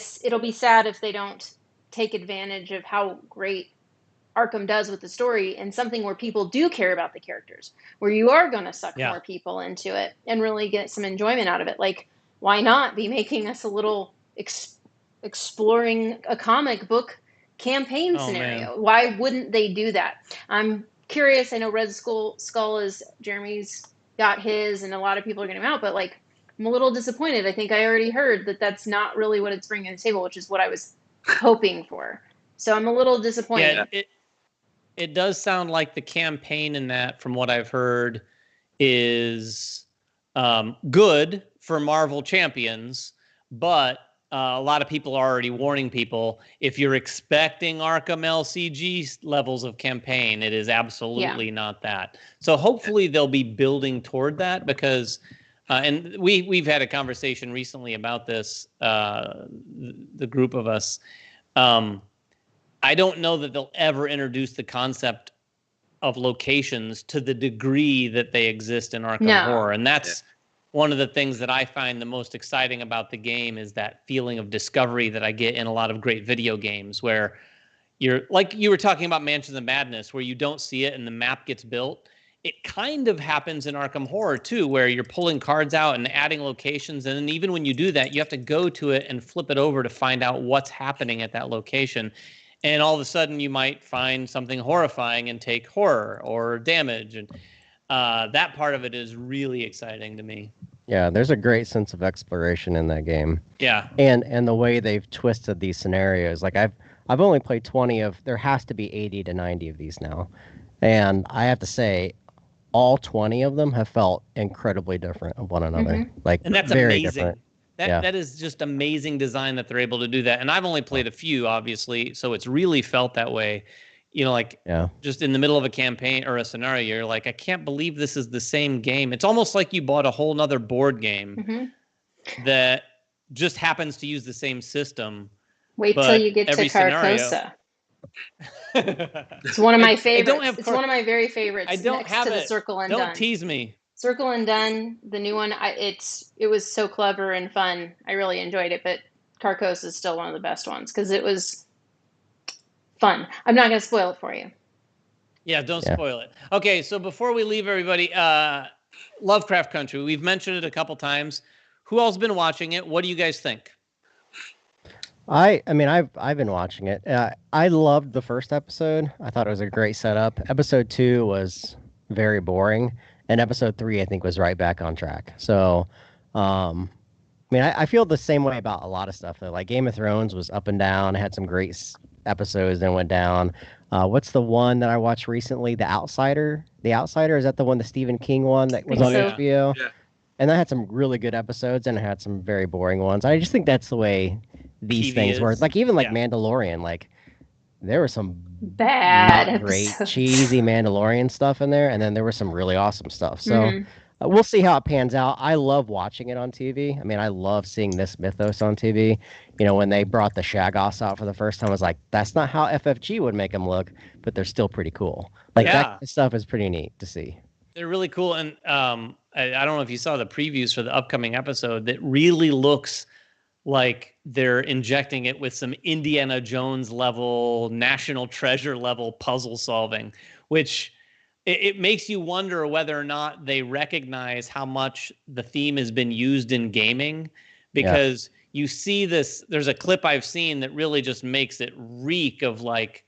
sad if they don't take advantage of how great Arkham does with the story, and something where people do care about the characters, where you are going to suck more people into it and really get some enjoyment out of it. Like, why not be making us a little exploring a comic book campaign scenario? Man. Why wouldn't they do that? I'm curious. I know Red Skull is Jeremy's got his, and a lot of people are getting him out, but like, I'm a little disappointed. I think I already heard that that's not really what it's bringing to the table, which is what I was hoping for. So I'm a little disappointed. Yeah, it does sound like the campaign in that, from what I've heard, is good for Marvel Champions, but a lot of people are already warning people, if you're expecting Arkham LCG levels of campaign, it is absolutely not that. So hopefully they'll be building toward that, because and we've had a conversation recently about this, the group of us. I don't know that they'll ever introduce the concept of locations to the degree that they exist in Arkham Horror. And that's one of the things that I find the most exciting about the game, is that feeling of discovery that I get in a lot of great video games, where you're, like you were talking about Mansions of Madness, where you don't see it and the map gets built. It kind of happens in Arkham Horror too, where you're pulling cards out and adding locations. And then even when you do that, you have to go to it and flip it over to find out what's happening at that location. And all of a sudden, you might find something horrifying and take horror or damage. And that part of it is really exciting to me. Yeah, there's a great sense of exploration in that game. Yeah. And the way they've twisted these scenarios. Like, I've only played 20 of, there has to be 80 to 90 of these now. And I have to say, all 20 of them have felt incredibly different of one another. Like, and that's very amazing. Different. That is just amazing design that they're able to do that. And I've only played a few, obviously, so it's really felt that way. Just in the middle of a campaign or a scenario, you're like, I can't believe this is the same game. It's almost like you bought a whole nother board game that just happens to use the same system. Wait till you get to Carcosa. It's one of my favorites. It's one of my very favorites. I don't have to it. The Circle and Done. Don't tease me. Circle and Done, the new one, it was so clever and fun. I really enjoyed it, but Carcosa is still one of the best ones because it was fun. I'm not going to spoil it for you. Yeah, don't spoil it. Okay, so before we leave, everybody, Lovecraft Country, we've mentioned it a couple times. Who else has been watching it? What do you guys think? I mean, I've been watching it. I loved the first episode. I thought it was a great setup. Episode 2 was very boring. And episode 3, I think, was right back on track. So, I mean, I feel the same way about a lot of stuff. Like Game of Thrones was up and down. It had some great episodes, then went down. What's the one that I watched recently? The Outsider? The Outsider, is that the one, the Stephen King one that was on HBO? Yeah. And that had some really good episodes, and it had some very boring ones. I just think that's the way these things work. Like, even like Mandalorian, like, there was some bad, great, cheesy Mandalorian stuff in there, and then there was some really awesome stuff. So we'll see how it pans out. I love watching it on TV. I mean, I love seeing this mythos on TV. When they brought the Shaggoths out for the first time, I was like, that's not how FFG would make them look, but they're still pretty cool. Like, that stuff is pretty neat to see. They're really cool, and I don't know if you saw the previews for the upcoming episode. That really looks like they're injecting it with some Indiana Jones level, National Treasure level puzzle solving, which it makes you wonder whether or not they recognize how much the theme has been used in gaming, because you see this, there's a clip I've seen that really just makes it reek of like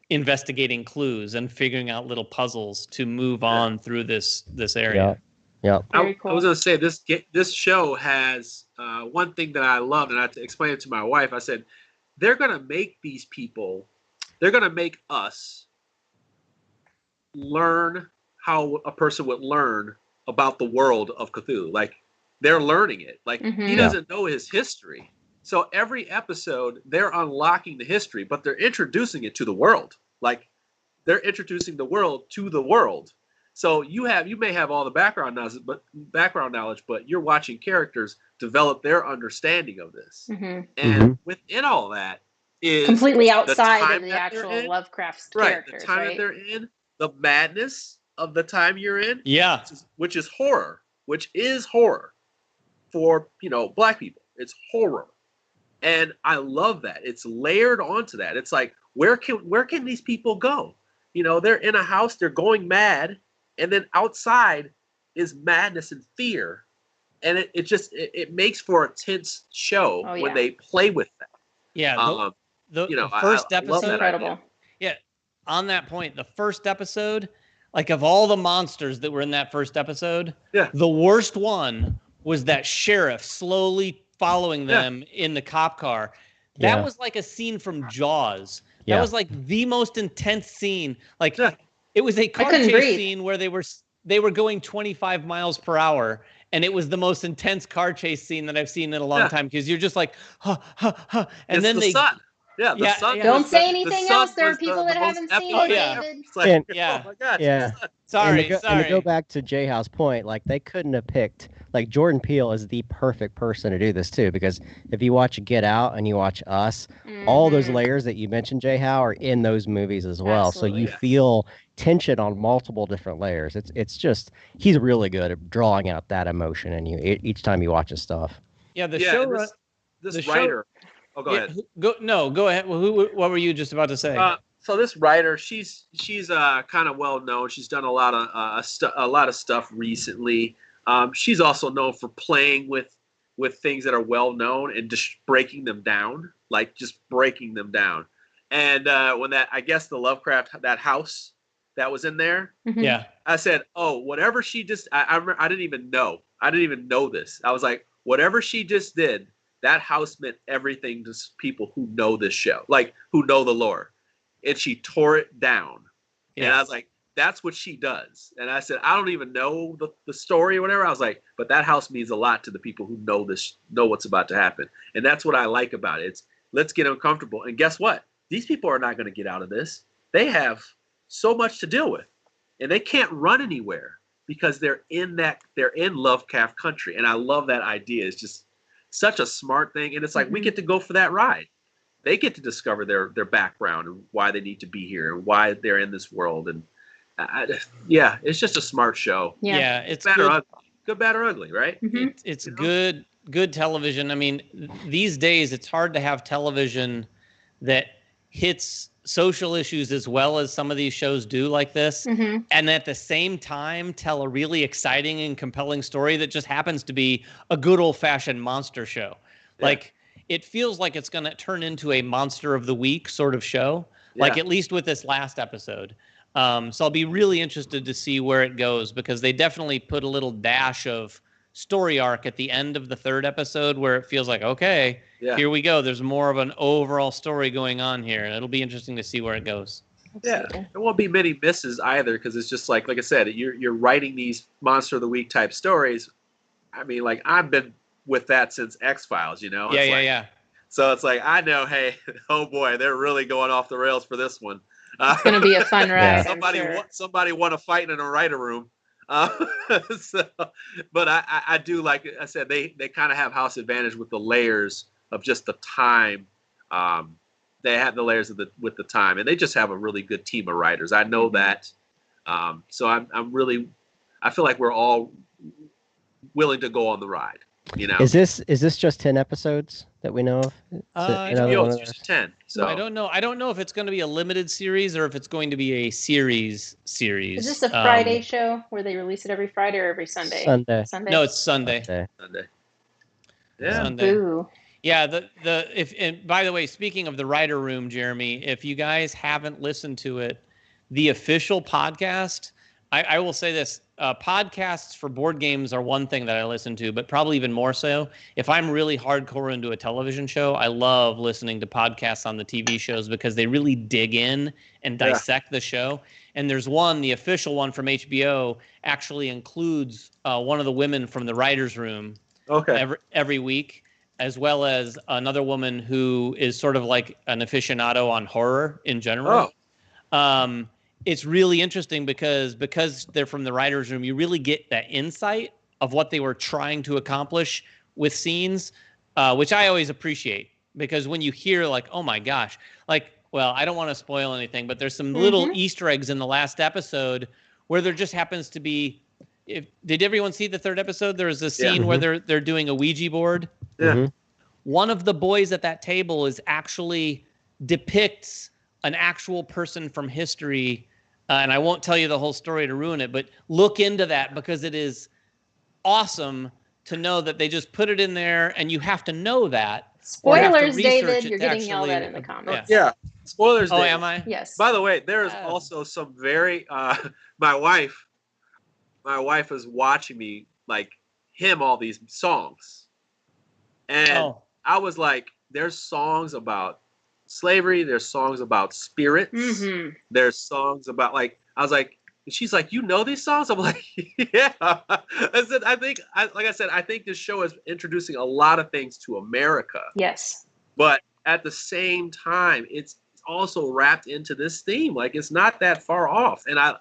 investigating clues and figuring out little puzzles to move on through this area. Yeah. Very cool. I was going to say this show has one thing that I love, and I had to explain it to my wife. I said, they're going to make these people, they're going to make us learn how a person would learn about the world of Cthulhu. Like, they're learning it. Like, he doesn't know his history. So every episode, they're unlocking the history, but they're introducing it to the world. Like, they're introducing the world to the world. So you may have all the background knowledge, but you're watching characters develop their understanding of this. And within all that is completely outside of the actual Lovecraft characters, right? The time that they're in, the madness of the time you're in, which is horror, for Black people. It's horror, and I love that. It's layered onto that. It's like, where can these people go? They're in a house, they're going mad. And then outside is madness and fear, and it makes for a tense show when they play with that. Yeah, the first episode, incredible. Yeah, on that point, the first episode, like, of all the monsters that were in that first episode, the worst one was that sheriff slowly following them in the cop car. That was like a scene from Jaws. That was like the most intense scene. Like. It was a car chase scene where they were going 25 miles per hour, and it was the most intense car chase scene that I've seen in a long time, because you're just like, and it's then the sun. Yeah, the sun. Don't say anything else. There are people that haven't seen it, David. It's like, oh my God, Sorry. And to go back to J-House point, like, they couldn't have picked, like, Jordan Peele is the perfect person to do this too, because if you watch Get Out and you watch Us, all those layers that you mentioned, J-How, are in those movies as well. Absolutely. So you feel tension on multiple different layers. It's just, he's really good at drawing out that emotion in you each time you watch his stuff. Yeah, the show. This writer. Oh, go ahead. Go ahead. Well, what were you just about to say? So this writer, she's kind of well known. She's done a lot of stuff recently. She's also known for playing with things that are well known and just breaking them down, And when I guess the Lovecraft, that house that was in there, I said, oh, whatever she just, I didn't even know this. I was like, whatever she just did, that house meant everything to people who know this show, like, who know the lore. And she tore it down. And I was like, that's what she does. And I said, I don't even know the story or whatever. I was like, but that house means a lot to the people who know what's about to happen. And that's what I like about it. It's, let's get uncomfortable. And guess what? These people are not going to get out of this. They have so much to deal with. And they can't run anywhere because they're in Lovecraft country. And I love that idea. It's just such a smart thing. And it's like, we get to go for that ride. They get to discover their background and why they need to be here and why they're in this world. And it's just a smart show. Yeah, it's bad or ugly. Good, bad, or ugly, right? It's good television. I mean, these days it's hard to have television that hits social issues as well as some of these shows do, like this, and at the same time tell a really exciting and compelling story that just happens to be a good old-fashioned monster show. Like, it feels like it's going to turn into a monster of the week sort of show, like, at least with this last episode. So I'll be really interested to see where it goes, because they definitely put a little dash of story arc at the end of the third episode where it feels like, okay, here we go. There's more of an overall story going on here, and it'll be interesting to see where it goes. Yeah, there won't be many misses either, because it's just like I said, you're writing these monster of the week type stories. I mean, like, I've been with that since X-Files, you know? So it's like, I know, hey, oh boy, they're really going off the rails for this one. It's going to be a fun ride. Somebody won a fight in a writer room. But I do, like I said, they kind of have house advantage with the layers of just the time. They have the layers with the time, and they just have a really good team of writers. I know that. So I feel like we're all willing to go on the ride. You know, is this just 10 episodes that we know of? It's just 10. So I don't know if it's going to be a limited series or if it's going to be a series. Is this a Friday show where they release it every Friday or every Sunday? Sunday. No, it's Sunday. Sunday. Yeah. Sunday. Ooh. Yeah. And by the way, speaking of the writer room, Jeremy, if you guys haven't listened to it, the official podcast I will say this. Podcasts for board games are one thing that I listen to, but probably even more so, if I'm really hardcore into a television show, I love listening to podcasts on the TV shows because they really dig in and dissect the show. And there's one, the official one from HBO, actually includes one of the women from the writer's room every week, as well as another woman who is sort of like an aficionado on horror in general. It's really interesting because they're from the writer's room, you really get that insight of what they were trying to accomplish with scenes, which I always appreciate. Because when you hear like, oh my gosh, like, well, I don't want to spoil anything, but there's some little Easter eggs in the last episode where there just happens to be. Did everyone see the third episode? There was a scene where they're doing a Ouija board. Yeah. One of the boys at that table depicts an actual person from history. And I won't tell you the whole story to ruin it, but look into that because it is awesome to know that they just put it in there, and you have to know that. Spoilers, David. You're getting yelled at in the comments. Yeah, spoilers. Oh, David. am I? Yes. By the way, there is also some very. My wife is watching me like hymn all these songs, and I was like, "There's songs about slavery. There's songs about spirits. There's songs about like." I was like, and she's like, "You know these songs?" I'm like, "Yeah." I said, I think this show is introducing a lot of things to America. Yes. But at the same time, it's also wrapped into this theme. Like it's not that far off. And I'm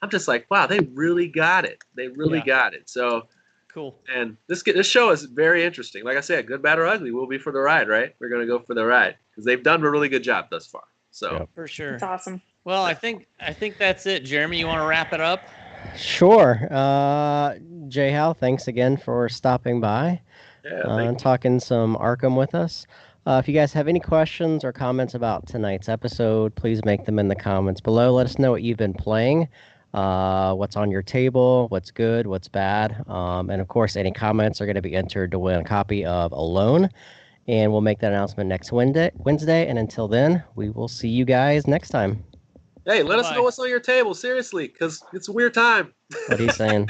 just like, wow, they really got it. They really got it. So cool. And this show is very interesting. Like I said, good, bad, or ugly, we'll be for the ride, right? We're gonna go for the ride because they've done a really good job thus far. So for sure, it's awesome. Well, I think that's it. Jeremy, you want to wrap it up? Sure. Jay Hal, thanks again for stopping by and talking some Arkham with us. If you guys have any questions or comments about tonight's episode, please make them in the comments below. Let us know what you've been playing, what's on your table, what's good, what's bad. And of course, any comments are going to be entered to win a copy of Alone. And we'll make that announcement next Wednesday. And until then, we will see you guys next time. Hey, let us know what's on your table, seriously, because it's a weird time. What are you saying?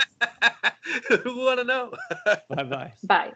We want to know. Bye-bye. Bye.